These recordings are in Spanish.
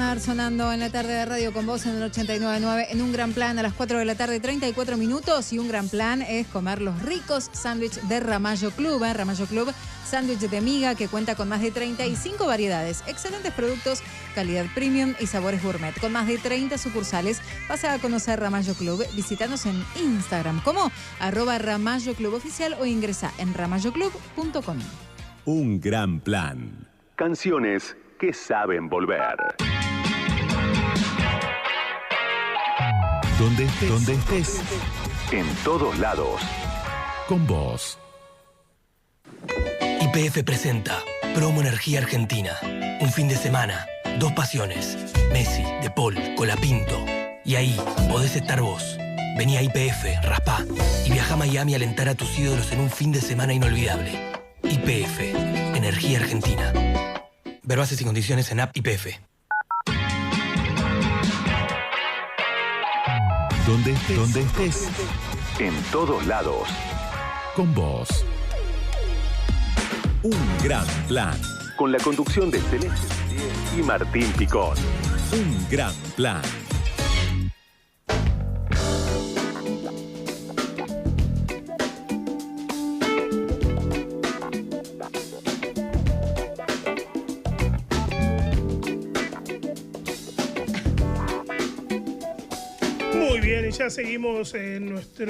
Mar sonando en la tarde de Radio con Vos en el 89.9 en Un Gran Plan a las 4 de la tarde, 34 minutos. Y Un Gran Plan es comer los ricos sándwiches de Ramallo Club. Ramallo Club, sándwich de miga que cuenta con más de 35 variedades, excelentes productos, calidad premium y sabores gourmet. Con más de 30 sucursales, pasa a conocer Ramallo Club. Visítanos en Instagram como @Ramallo Club Oficial o ingresa en ramalloclub.com. Un Gran Plan. Canciones que saben volver. Donde estés. En todos lados. Con vos. YPF presenta Promo Energía Argentina. Un fin de semana, 2 pasiones. Messi, De Paul, Colapinto. Y ahí podés estar vos. Vení a YPF, raspá y viajá a Miami a alentar a tus ídolos en un fin de semana inolvidable. YPF, Energía Argentina. Ver bases y condiciones en app YPF. Donde estés. En todos lados. Con vos. Un Gran Plan. Con la conducción de Celeste y Martín Picón. Un Gran Plan. Muy bien, y ya seguimos en este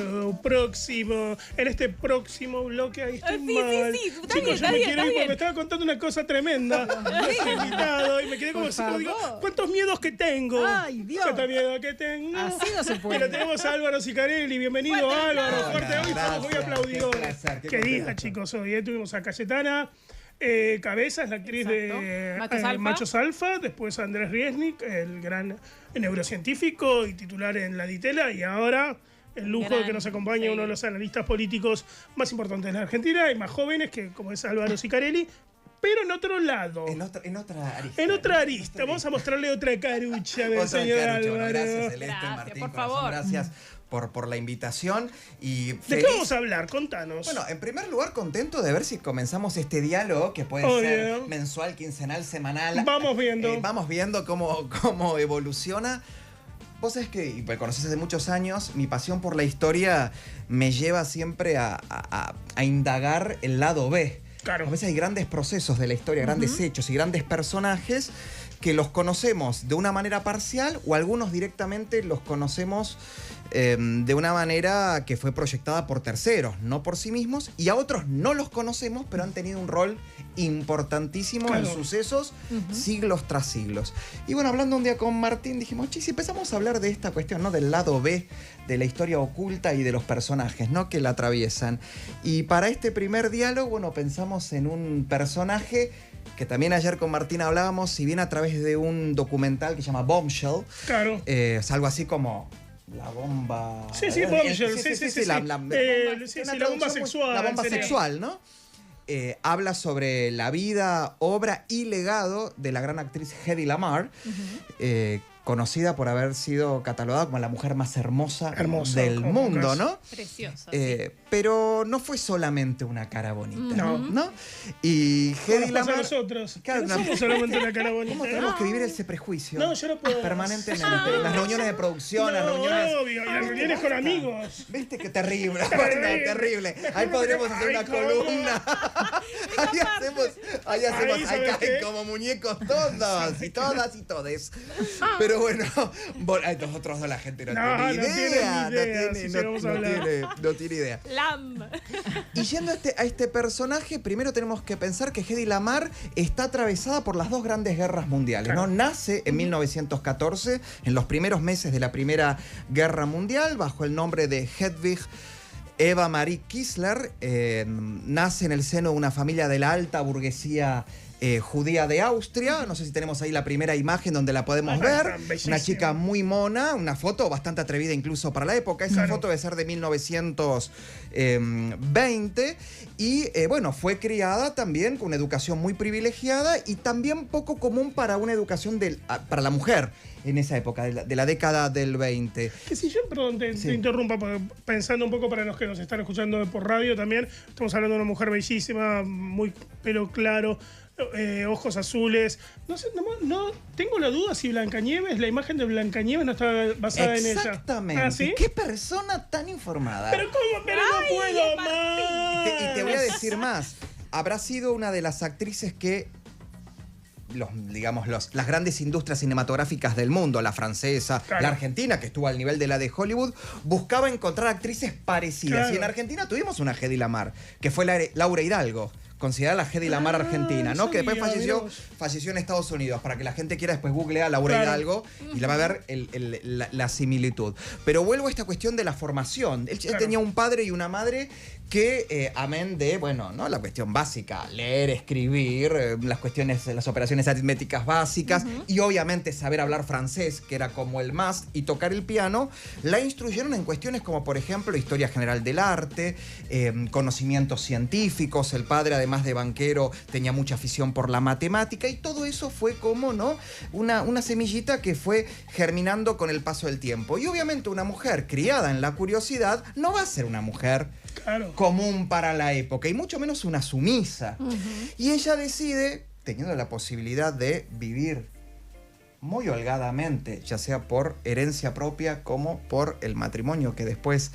próximo bloque. Ahí estoy mal. Sí, está Chicos, bien, yo me quiero ir está porque bien. me estaba contando una cosa tremenda. Estoy invitado y me quedé como Por si digo, favor. ¿cuántos miedos que tengo? Ay, Dios. ¿Cuántos miedos que tengo? Así no se puede. Pero tenemos a Álvaro Sicarelli. Bienvenido, Álvaro. Fuerte hoy, estamos muy aplaudidores. Qué día, chicos, hoy. Tuvimos a Cayetana Cabeza, es la actriz de Machos Alfa. Machos Alfa, después a Andrés Riesnik, el gran neurocientífico y titular en La Ditela, y ahora el lujo de que nos acompaña uno de los analistas políticos más importantes de la Argentina y más jóvenes, que como es Álvaro Sicarelli, pero en otro lado. En otra arista. En otra arista. Vamos a mostrarle otra carucha del Otra señor carucha. Bueno, Álvaro. gracias, Celeste, Gracias, Martín, por corazón, favor. gracias por la invitación. Y ¿De feliz. qué vamos a hablar? Contanos. Bueno, en primer lugar, contento de ver si comenzamos este diálogo, que puede Obvio. ser mensual, quincenal, semanal. Vamos viendo. Vamos viendo cómo evoluciona. Vos sabés que, y me conocés hace muchos años, mi pasión por la historia me lleva siempre a indagar el lado B. Claro. A veces hay grandes procesos de la historia, grandes hechos y grandes personajes que los conocemos de una manera parcial o algunos directamente los conocemos de una manera que fue proyectada por terceros, no por sí mismos, y a otros no los conocemos, pero han tenido un rol importantísimo Claro. en sucesos siglos tras siglos. Y bueno, hablando un día con Martín, dijimos, si empezamos a hablar de esta cuestión, ¿no? Del lado B de la historia oculta y de los personajes, ¿no? Que la atraviesan. Y para este primer diálogo, bueno, pensamos en un personaje que también ayer con Martín hablábamos, si bien a través de un documental que se llama Bombshell, Claro. es algo así como la bomba... Sí, Bombshell, sí. La la traducción bomba muy- sexual. La bomba sería. sexual, ¿no? Habla sobre la vida, obra y legado de la gran actriz Hedy Lamarr, conocida por haber sido catalogada como la mujer más hermosa del como mundo, caso. ¿no? Preciosa. Pero no fue solamente una cara bonita, No. ¿no? Y ¿Qué Hedy nos pasa a Lamarr... nosotros? Claro, No no. somos solamente una cara bonita. ¿Cómo tenemos que vivir ese prejuicio? No, yo no puedo. Permanentemente. Las reuniones de producción, las reuniones... Obvio, y las reuniones con amigos. ¿Viste qué terrible? Bueno, terrible. Ahí podremos hacer una columna. Ahí ¿sabes caen qué? como muñecos todos, y todas y todes. Pero bueno, nosotros la gente no tiene idea. No tiene idea. Lam. Y yendo a este personaje, primero tenemos que pensar que Hedy Lamarr está atravesada por las dos grandes guerras mundiales, ¿no? Nace en 1914, en los primeros meses de la Primera Guerra Mundial, bajo el nombre de Hedwig Eva Marie Kissler. Nace en el seno de una familia de la alta burguesía judía de Austria. No sé si tenemos ahí la primera imagen donde la podemos ver. Bellísima. Una chica muy mona, una foto bastante atrevida incluso para la época. Esa Claro. foto debe ser de 1920. Y bueno, fue criada también con una educación muy privilegiada y también poco común para una educación para la mujer en esa época, de la década del 20. Que si yo, perdón, te interrumpa, porque pensando un poco para los que nos están escuchando por radio también, estamos hablando de una mujer bellísima, muy pelo claro, ojos azules. No sé, no tengo la duda si Blancanieves, la imagen de Blancanieves no está basada en ella. Exactamente. ¿Ah, sí? ¿Qué persona tan informada? Pero ¿cómo? Pero no puedo más. Y te voy a decir más. Habrá sido una de las actrices que las grandes industrias cinematográficas del mundo, la francesa, claro, la argentina, que estuvo al nivel de la de Hollywood, buscaba encontrar actrices parecidas. Claro. Y en Argentina tuvimos una Hedy Lamarr, que fue Laura Hidalgo, considerada la Hedy Lamarr argentina, ¿no? Que después falleció en Estados Unidos. Para que la gente quiera después googlea Laura claro, Hidalgo y la va a ver la similitud. Pero vuelvo a esta cuestión de la formación. Él tenía un padre y una madre que, amén de, bueno, ¿no? La cuestión básica, leer, escribir, las operaciones aritméticas básicas y obviamente saber hablar francés, que era como el más, y tocar el piano, la instruyeron en cuestiones como, por ejemplo, historia general del arte, conocimientos científicos. El padre, además de banquero, tenía mucha afición por la matemática, y todo eso fue como, ¿no? Una semillita que fue germinando con el paso del tiempo. Y obviamente una mujer criada en la curiosidad no va a ser una mujer común para la época, y mucho menos una sumisa. Y ella decide, teniendo la posibilidad de vivir muy holgadamente, ya sea por herencia propia como por el matrimonio que después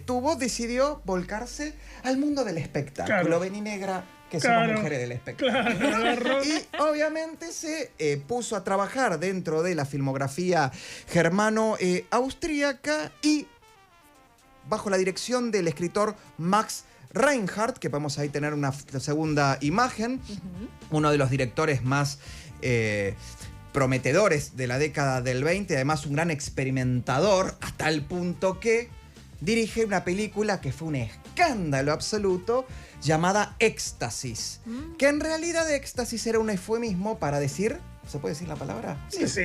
tuvo, decidió volcarse al mundo del espectáculo. Claro. Vení, negra, que somos mujeres del espectáculo. Claro. Y obviamente se puso a trabajar dentro de la filmografía germano-austríaca, y bajo la dirección del escritor Max Reinhardt, que podemos ahí tener una segunda imagen, uno de los directores más prometedores de la década del 20, además un gran experimentador, hasta el punto que dirige una película que fue un escándalo absoluto, llamada Éxtasis, que en realidad Éxtasis era un eufemismo para decir, ¿se puede decir la palabra? Sí, es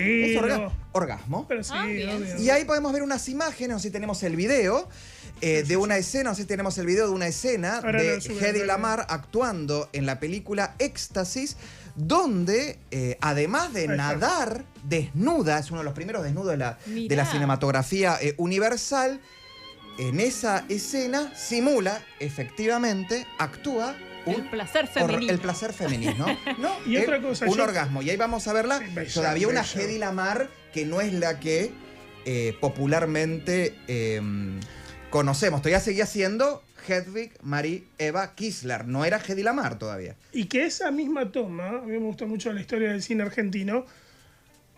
orgasmo. Pero sí, obvio. Y ahí podemos ver unas imágenes, no sé si tenemos el video de una escena, no sé si tenemos el video de una escena de Hedy Lamarr actuando en la película Éxtasis, donde además de nadar desnuda, es uno de los primeros desnudos de la cinematografía universal, en esa escena simula, efectivamente, actúa el placer femenino. El placer femenino, ¿no? Y otra cosa, un orgasmo. Y ahí vamos a verla. Todavía una Hedy Lamarr que no es la que popularmente conocemos. Todavía seguía siendo Hedwig Marie Eva Kistler. No era Hedy Lamarr todavía. Y que esa misma toma, a mí me gusta mucho la historia del cine argentino,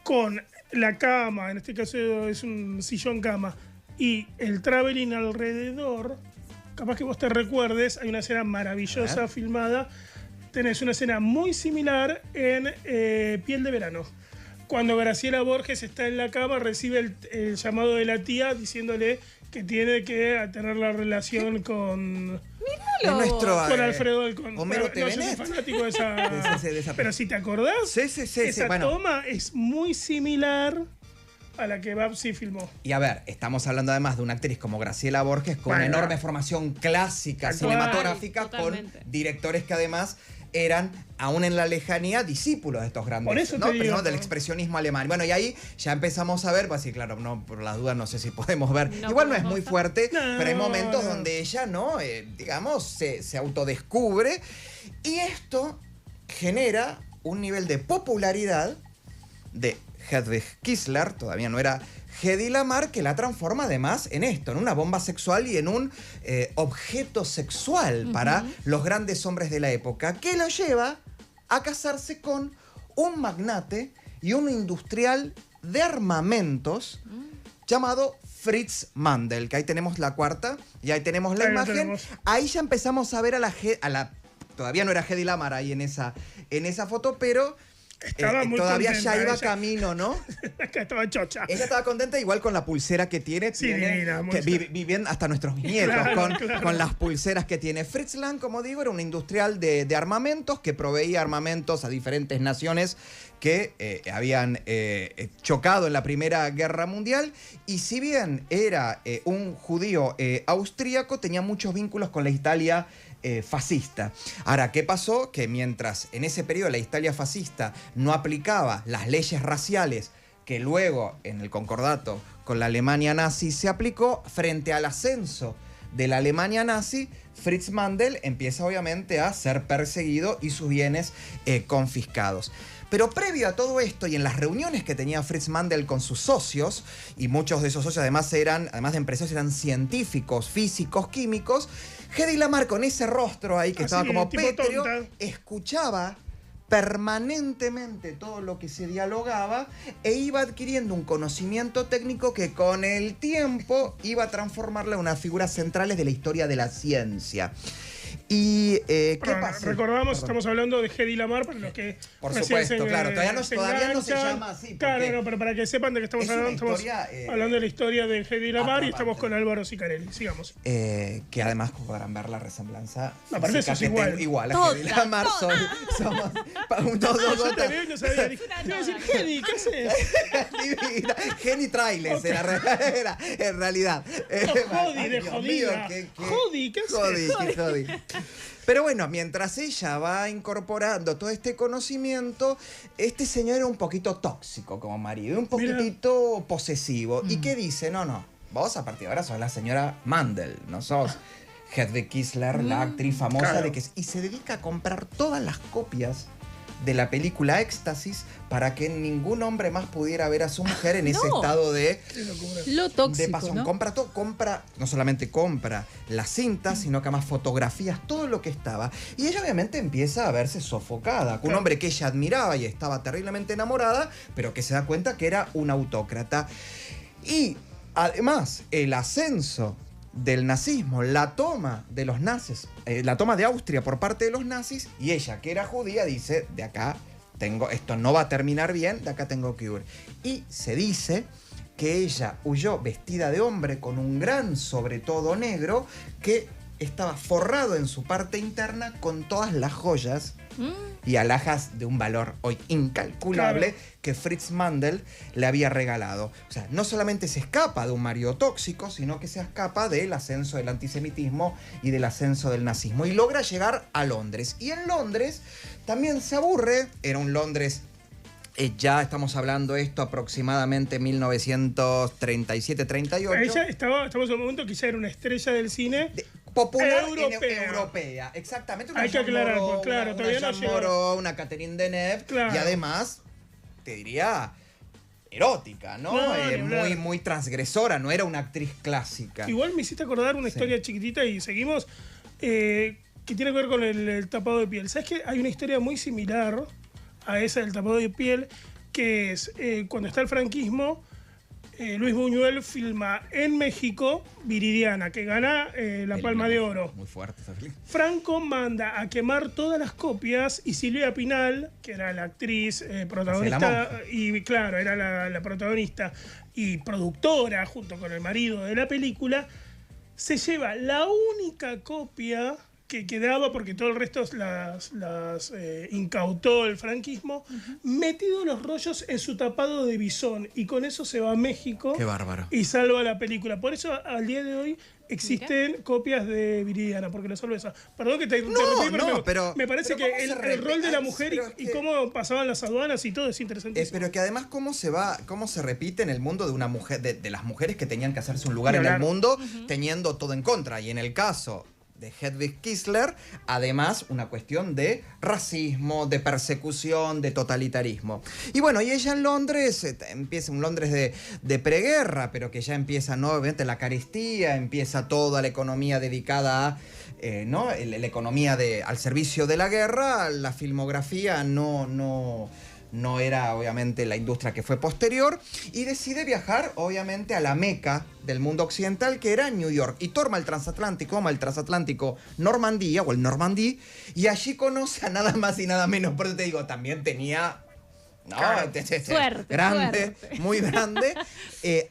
con la cama, en este caso es un sillón cama, y el traveling alrededor, capaz que vos te recuerdes, hay una escena maravillosa filmada. Tenés una escena muy similar en Piel de Verano. Cuando Graciela Borges está en la cama, recibe el llamado de la tía diciéndole que tiene que tener la relación con Alfredo Alcón. Homero Yo soy fanático de esa. Pero si te acordás, esa toma es muy similar a la que Babsi filmó. Y a ver, estamos hablando además de una actriz como Graciela Borges, con una enorme formación clásica cinematográfica, con directores que además eran, aún en la lejanía, discípulos de estos grandes. Por eso te digo, del expresionismo alemán. Bueno, y ahí ya empezamos a ver, pues sí, claro, no, por las dudas no sé si podemos ver. Igual no es muy fuerte, pero hay momentos donde ella, ¿no? Digamos, se autodescubre. Y esto genera un nivel de popularidad de Hedwig Kistler, todavía no era Hedy Lamarr, que la transforma además en esto, en una bomba sexual y en un objeto sexual para los grandes hombres de la época, que lo lleva a casarse con un magnate y un industrial de armamentos llamado Fritz Mandel, que ahí tenemos la cuarta y ahí tenemos la imagen. Ahí ya empezamos a ver a la todavía no era Hedy Lamarr ahí en esa foto, pero todavía contenta, ya iba camino, ¿no? Estaba chocha. Ella estaba contenta, igual con la pulsera que tiene. Sí, divina, que viven hasta nuestros nietos con las pulseras que tiene. Fritz Lang, como digo, era un industrial de armamentos que proveía armamentos a diferentes naciones que habían chocado en la Primera Guerra Mundial. Y si bien era un judío austríaco, tenía muchos vínculos con la Italia fascista. Ahora, ¿qué pasó? Que mientras en ese periodo la Italia fascista no aplicaba las leyes raciales que luego en el concordato con la Alemania nazi se aplicó, frente al ascenso de la Alemania nazi, Fritz Mandel empieza obviamente a ser perseguido y sus bienes confiscados. Pero previo a todo esto y en las reuniones que tenía Fritz Mandel con sus socios, y muchos de esos socios además de empresarios, eran científicos, físicos, químicos, Hedy Lamarr, con ese rostro ahí que estaba como pétreo, escuchaba permanentemente todo lo que se dialogaba e iba adquiriendo un conocimiento técnico que con el tiempo iba a transformarla en una figura central de la historia de la ciencia. Y ¿qué pasa? Recordamos, estamos hablando de Hedy Lamarr, para los que por supuesto, claro, todavía no se llama así. Claro, no, pero para que sepan de qué estamos hablando, estamos hablando de la historia de Hedy Lamarr y estamos con Álvaro Sicarelli. Sigamos. Que además podrán ver la resemblanza. Aparte eso es igual a Hedy Lamarr. Somos yo te veo y no sabía. Te iba a decir, Hedy, ¿qué haces? Hedy Trailes era en realidad. Jodi, de jodida. Jodi, ¿qué haces? Jodi. Pero bueno, mientras ella va incorporando todo este conocimiento, este señor era un poquito tóxico como marido, un poquitito posesivo. ¿Y qué dice? No, vos a partir de ahora sos la señora Mandel, no sos Hedwig Kiesler, la actriz famosa y se dedica a comprar todas las copias de la película Éxtasis para que ningún hombre más pudiera ver a su mujer en ese estado de lo tóxico, de pasión. ¿No? No solamente compra las cintas, sino que además fotografías, todo lo que estaba. Y ella obviamente empieza a verse sofocada con un hombre que ella admiraba y estaba terriblemente enamorada, pero que se da cuenta que era un autócrata. Y además, el ascenso del nazismo, la toma de los nazis, la toma de Austria por parte de los nazis, y ella, que era judía, dice, de acá esto no va a terminar bien, de acá tengo que huir. Y se dice que ella huyó vestida de hombre con un gran sobretodo negro que estaba forrado en su parte interna con todas las joyas y alhajas de un valor hoy incalculable que Fritz Mandel le había regalado. O sea, no solamente se escapa de un marido tóxico, sino que se escapa del ascenso del antisemitismo y del ascenso del nazismo. Y logra llegar a Londres. Y en Londres también se aburre. Era un Londres... ya estamos hablando esto aproximadamente 1937-38. Ella estamos en un momento que ya era una estrella del cine popular europea. Exactamente. Hay que aclarar, claro, todavía no llegó. Una Catherine Deneuve, y además, te diría, erótica, ¿no? Muy transgresora, no era una actriz clásica. Igual me hiciste acordar una historia chiquitita y seguimos, que tiene que ver con el tapado de piel. ¿Sabes que hay una historia muy similar a esa del tapado de piel, que es cuando está el franquismo, Luis Buñuel filma en México Viridiana, que gana la Palma de Oro. Muy fuerte esa película. Franco manda a quemar todas las copias y Silvia Pinal, que era la actriz protagonista, y claro, era la protagonista y productora junto con el marido de la película, se lleva la única copia que quedaba, porque todo el resto las incautó el franquismo, metido los rollos en su tapado de bisón, y con eso se va a México. Qué bárbaro. Y salva la película. Por eso al día de hoy existen copias de Viridiana, porque la salva esa. Perdón que te interrumpí, pero me parece que el rol de la mujer y cómo pasaban las aduanas y todo es interesante. Pero que además cómo se repite en el mundo de una mujer, de las mujeres que tenían que hacerse un lugar en el mundo, teniendo todo en contra. Y en el caso de Hedwig Kiesler, además una cuestión de racismo, de persecución, de totalitarismo. Y bueno, y ella en Londres, empieza un Londres de preguerra, pero que ya empieza, ¿no? Obviamente la carestía, empieza toda la economía dedicada a, ¿no? La economía al servicio de la guerra. La filmografía no era obviamente la industria que fue posterior, y decide viajar obviamente a la meca del mundo occidental, que era New York, y toma el transatlántico Normandía, o el Normandí, y allí conoce a nada más y nada menos, por eso te digo, también tenía suerte. Muy grande,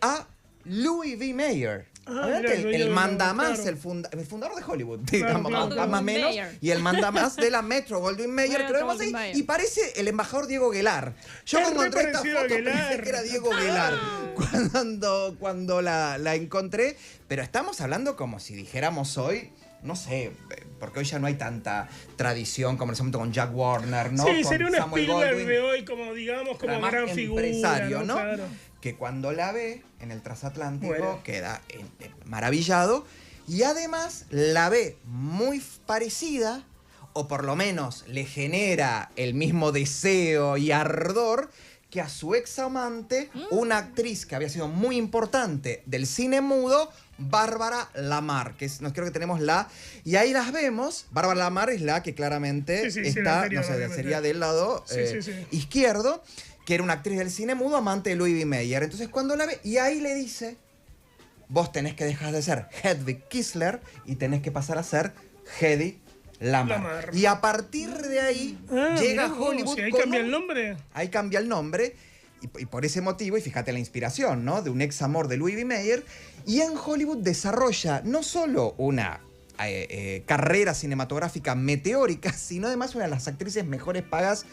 a Louis B. Mayer. El mandamás, claro. el fundador de Hollywood, digamos, más o menos, y el mandamás de la Metro Goldwyn Mayer, que lo vemos ahí, y parece el embajador Diego Guelar. Yo cuando encontré esta foto pensé que era Diego Guelar cuando la encontré, pero estamos hablando como si dijéramos hoy, no sé, porque hoy ya no hay tanta tradición como en ese momento con Jack Warner, ¿no? Sí, con sería un Samuel Spielberg Goldwyn, de hoy, como digamos, como gran empresario, figura, ¿no? Claro. Que cuando la ve en el transatlántico queda maravillado, Y además la ve muy parecida, o por lo menos le genera el mismo deseo y ardor, que a su ex amante, una actriz que había sido muy importante del cine mudo, Bárbara Lamar, que creo que tenemos y ahí las vemos. Bárbara Lamar es la que claramente está, no sé, sería del lado izquierdo, que era una actriz del cine mudo, amante de Louis B. Mayer. Entonces cuando la ve, y ahí le dice, vos tenés que dejar de ser Hedwig Kissler y tenés que pasar a ser Hedy Lamarr. Y a partir de ahí llega a Hollywood. ¿Ahí cambia el nombre? Ahí cambia el nombre. Y por ese motivo, y fíjate la inspiración, ¿no? De un ex amor de Louis B. Mayer. Y en Hollywood desarrolla no solo una carrera cinematográfica meteórica, sino además una de las actrices mejores pagas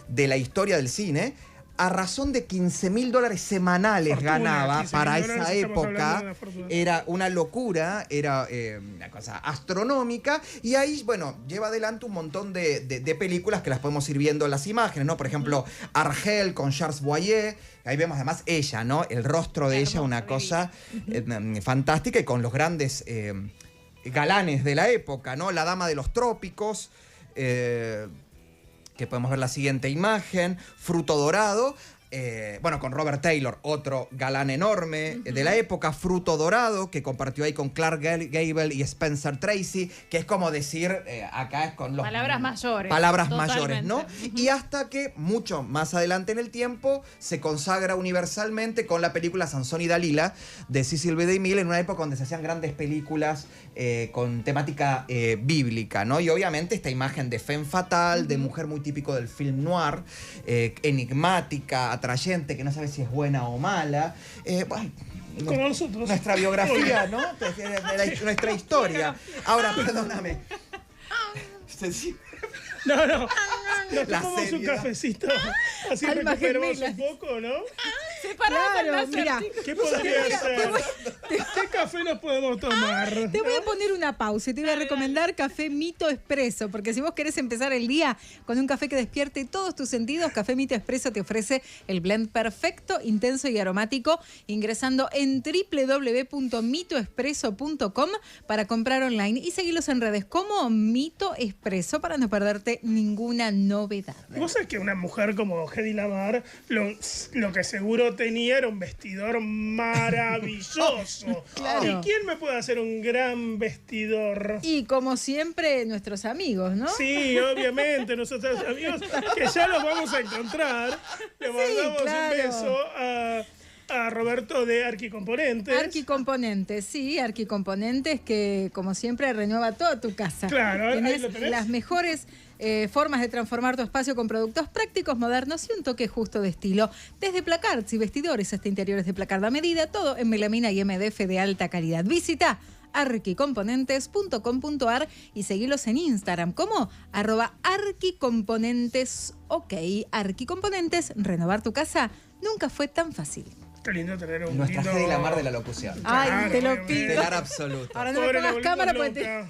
de la historia del cine. A razón de $15.000 semanales ganaba para esa época. Era una locura, era una cosa astronómica. Y ahí, bueno, lleva adelante un montón de películas que las podemos ir viendo en las imágenes, ¿no? Por ejemplo, Argel con Charles Boyer. Ahí vemos además ella, ¿no? El rostro de ella, una cosa fantástica, y con los grandes galanes de la época, ¿no? La Dama de los Trópicos, que podemos ver la siguiente imagen, Fruto Dorado, bueno, con Robert Taylor, otro galán enorme de la época, Fruto Dorado, que compartió ahí con Clark Gable y Spencer Tracy, que es como decir, acá es con los... Palabras mayores. Palabras mayores, ¿no? Y hasta que, mucho más adelante en el tiempo, se consagra universalmente con la película Sansón y Dalila, de Cecil B. DeMille, en una época donde se hacían grandes películas con temática bíblica, ¿no? Y obviamente esta imagen de femme fatal, de mujer muy típico del film noir, enigmática, atrayente, que no sabe si es buena o mala. Como nosotros. Nuestra biografía, ¿no? Nuestra historia. Ahora, perdóname. No. Nos tomamos un cafecito. Así recuperamos un poco, ¿no? Claro, mira. ¿Qué podría ser? ¿Qué café nos podemos tomar? Te voy a poner una pausa y te voy a recomendar Café Mito Expreso, porque si vos querés empezar el día con un café que despierte todos tus sentidos, Café Mito Expreso te ofrece el blend perfecto, intenso y aromático, ingresando en www.mitoexpreso.com para comprar online y seguirlos en redes como Mito Expreso para no perderte ninguna novedad. Vos sabés que una mujer como Hedy Lamarr, lo que seguro tenía era un vestidor maravilloso. Claro. ¿Y quién me puede hacer un gran vestidor? Y como siempre, nuestros amigos, ¿no? Sí, obviamente, nuestros amigos, que ya los vamos a encontrar. Le mandamos un beso a Roberto de Arquicomponentes. Arquicomponentes, sí, Arquicomponentes, que como siempre renueva toda tu casa. Claro, ahí tenés lo tenés. las mejores formas de transformar tu espacio con productos prácticos, modernos y un toque justo de estilo. Desde placards y vestidores hasta interiores de placard a medida, todo en melamina y MDF de alta calidad. Visita arquicomponentes.com.ar y seguilos en Instagram como @arquicomponentes. Ok, Arquicomponentes, renovar tu casa nunca fue tan fácil. Qué lindo tener un Nuestra lindo... Hedy Lamarr de la locución. Ay, te lo obviamente. pido. Pilar absoluto. Ahora no me Pobre, pongas la cámara volvimos porque loca.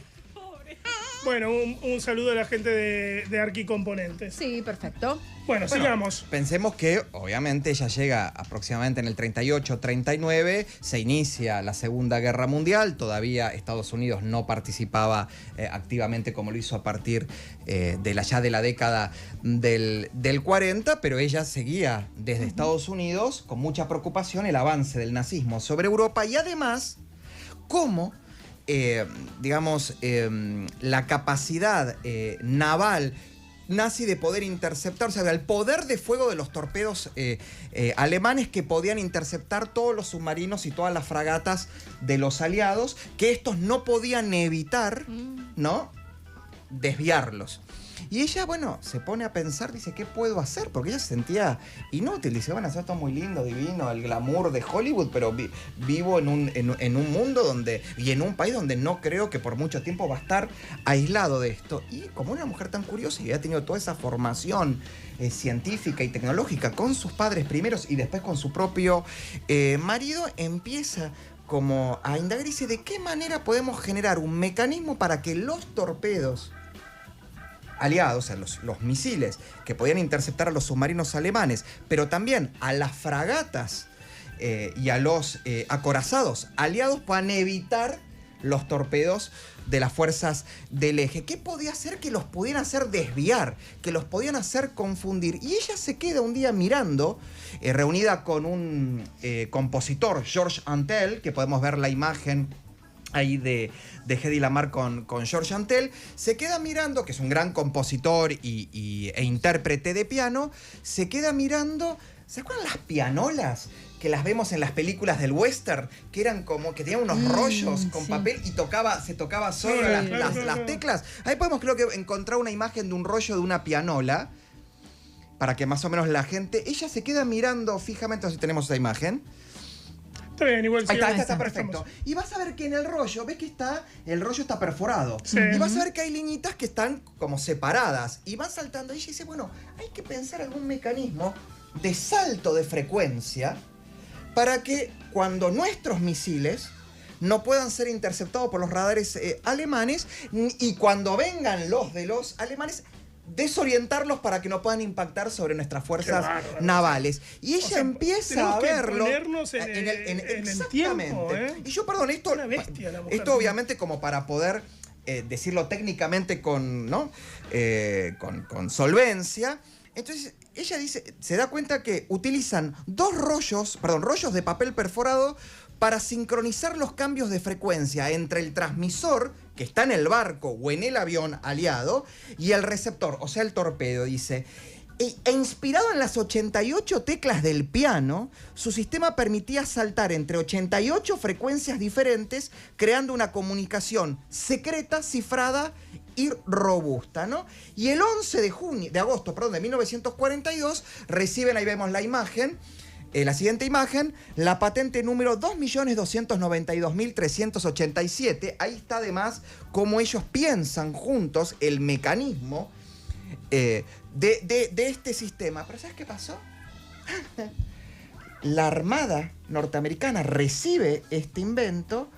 Bueno, un saludo a la gente de Arquicomponentes. Sí, perfecto. Bueno, sigamos. Pensemos que, obviamente, ella llega aproximadamente en el 38-39, se inicia la Segunda Guerra Mundial, todavía Estados Unidos no participaba activamente como lo hizo a partir de la década del 40, pero ella seguía desde Estados Unidos con mucha preocupación el avance del nazismo sobre Europa y además, cómo la capacidad naval nazi de poder interceptar, o sea, el poder de fuego de los torpedos alemanes que podían interceptar todos los submarinos y todas las fragatas de los aliados, que estos no podían evitar, ¿no?, desviarlos. Y ella, bueno, se pone a pensar, dice, ¿qué puedo hacer? Porque ella se sentía inútil. Dice, bueno, esto es muy lindo, divino, el glamour de Hollywood, pero vivo en un mundo donde, y en un país donde no creo que por mucho tiempo va a estar aislado de esto. Y como una mujer tan curiosa y ha tenido toda esa formación científica y tecnológica con sus padres primeros y después con su propio marido, empieza como a indagar y dice, ¿de qué manera podemos generar un mecanismo para que los torpedos aliados, o sea, los misiles que podían interceptar a los submarinos alemanes, pero también a las fragatas y a los acorazados aliados, puedan evitar los torpedos de las fuerzas del eje. ¿Qué podía hacer que los pudieran hacer desviar, que los podían hacer confundir? Y ella se queda un día mirando, reunida con un compositor, Georges Antel, que podemos ver la imagen ahí de Hedy Lamarr con Georges Antel. Se queda mirando, que es un gran compositor e intérprete de piano, se queda mirando. ¿Se acuerdan las pianolas que las vemos en las películas del western? Que eran como que tenían unos rollos con papel y se tocaba solo las teclas. Ahí podemos, creo que, encontrar una imagen de un rollo de una pianola, para que más o menos la gente... Ella se queda mirando fijamente, no sé si tenemos esa imagen. Está bien, igual. Ahí está perfecto. Y vas a ver que en el rollo, ves que el rollo está perforado. Sí. Y vas a ver que hay liñitas que están como separadas. Y van saltando. Y ella dice, bueno, hay que pensar algún mecanismo de salto de frecuencia para que cuando nuestros misiles no puedan ser interceptados por los radares alemanes, y cuando vengan los de los alemanes, desorientarlos para que no puedan impactar sobre nuestras fuerzas navales. Y ella empieza a verlo en el tiempo. Y yo, perdón, esto obviamente como para poder decirlo técnicamente con solvencia. Entonces ella dice, se da cuenta que utilizan rollos de papel perforado para sincronizar los cambios de frecuencia entre el transmisor, que está en el barco o en el avión aliado, y el receptor, o sea, el torpedo, dice. E inspirado en las 88 teclas del piano, su sistema permitía saltar entre 88 frecuencias diferentes, creando una comunicación secreta, cifrada y robusta, ¿no? Y el 11 de agosto de 1942, reciben, ahí vemos la imagen, la siguiente imagen, la patente número 2.292.387. Ahí está además cómo ellos piensan juntos el mecanismo de este sistema. Pero ¿sabes qué pasó? La Armada norteamericana recibe este invento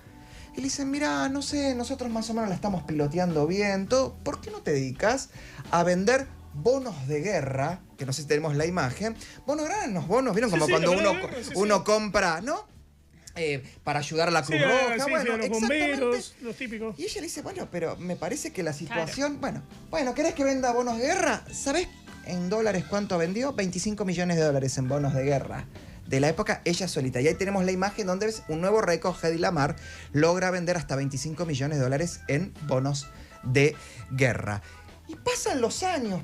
y le dicen, mira, no sé, nosotros más o menos la estamos piloteando bien, todo. ¿Por qué no te dedicas a vender bonos de guerra? Que no sé si tenemos la imagen. Bonos de guerra, los bonos, ¿vieron? Como cuando uno compra, ¿no? Para ayudar a la Cruz Roja, bueno, los bomberos, los típicos. Y ella le dice, bueno, pero me parece que la situación... Claro. Bueno, ¿querés que venda bonos de guerra? ¿Sabés en dólares cuánto vendió? 25 millones de dólares en bonos de guerra de la época, ella solita. Y ahí tenemos la imagen donde ves un nuevo récord. Hedy Lamarr logra vender hasta 25 millones de dólares en bonos de guerra. Y pasan los años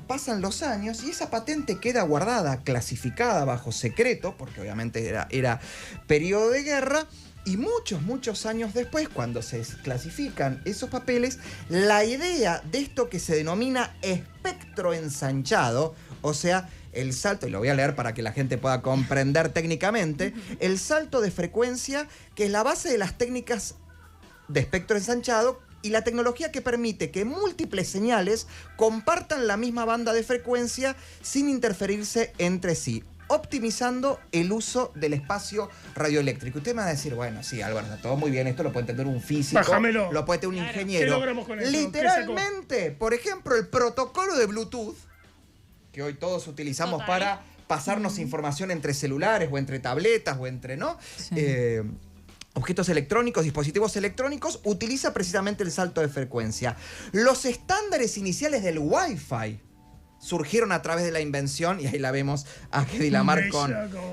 y esa patente queda guardada, clasificada bajo secreto, porque obviamente era periodo de guerra. Y muchos años después, cuando se clasifican esos papeles, la idea de esto que se denomina espectro ensanchado, o sea, el salto, y lo voy a leer para que la gente pueda comprender técnicamente, el salto de frecuencia, que es la base de las técnicas de espectro ensanchado, y la tecnología que permite que múltiples señales compartan la misma banda de frecuencia sin interferirse entre sí, optimizando el uso del espacio radioeléctrico. Usted me va a decir, bueno, sí, Álvaro, está todo muy bien, esto lo puede entender un físico, Bájamelo. Lo puede tener un ingeniero. ¿Qué logramos con eso? Literalmente, por ejemplo, el protocolo de Bluetooth, que hoy todos utilizamos para pasarnos información entre celulares o entre tabletas o entre, ¿no? Sí. Objetos electrónicos, dispositivos electrónicos, utiliza precisamente el salto de frecuencia. Los estándares iniciales del Wi-Fi surgieron a través de la invención, y ahí la vemos a Hedy Lamarr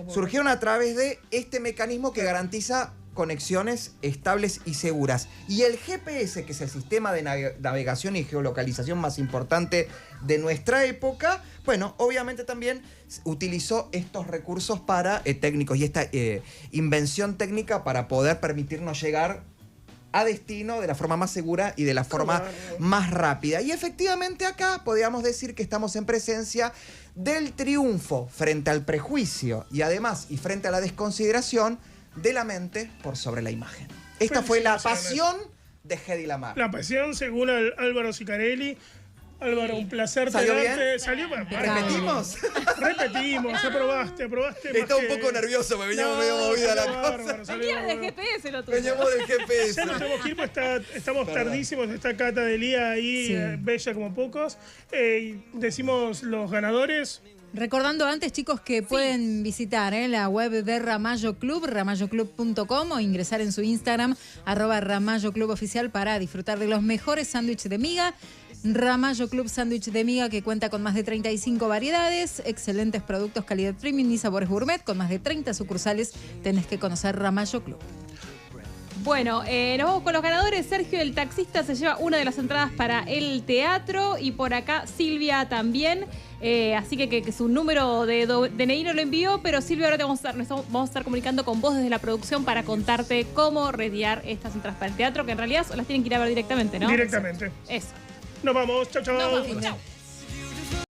surgieron a través de este mecanismo que garantiza conexiones estables y seguras. Y el GPS, que es el sistema de navegación y geolocalización más importante de nuestra época, bueno, obviamente también utilizó estos recursos para técnicos y esta invención técnica para poder permitirnos llegar a destino de la forma más segura y de la forma más rápida. Y efectivamente acá podríamos decir que estamos en presencia del triunfo frente al prejuicio y además y frente a la desconsideración de la mente por sobre la imagen. Esta fue la pasión de Hedy Lamarr. La pasión, según Álvaro Sicarelli. Álvaro, un placer tenerte. ¿Salió bien? ¿Repetimos? Repetimos, aprobaste. Estaba un poco nervioso, me veníamos medio movida la cosa. Veníamos del GPS el otro. Veníamos del GPS. Ya nos tenemos que ir, pues estamos tardísimos. Está Cata de Lía ahí, bella como pocos. Decimos los ganadores. Recordando antes, chicos, que pueden visitar la web de Ramallo Club, ramayoclub.com, o ingresar en su Instagram, @RamalloClubOficial, para disfrutar de los mejores sándwiches de miga. Ramallo Club Sándwich de Miga, que cuenta con más de 35 variedades, excelentes productos, calidad premium y sabores gourmet, con más de 30 sucursales. Tenés que conocer Ramallo Club. Bueno, nos vamos con los ganadores. Sergio, el taxista, se lleva una de las entradas para el teatro, y por acá Silvia también. Así que su número de DNI no lo envió, pero Silvia, ahora vamos a estar comunicando con vos desde la producción para contarte cómo retirar estas entradas para el teatro, que en realidad las tienen que ir a ver directamente, ¿no? Directamente. Eso. Nos vamos. Chau, chau. Nos vamos. Chau.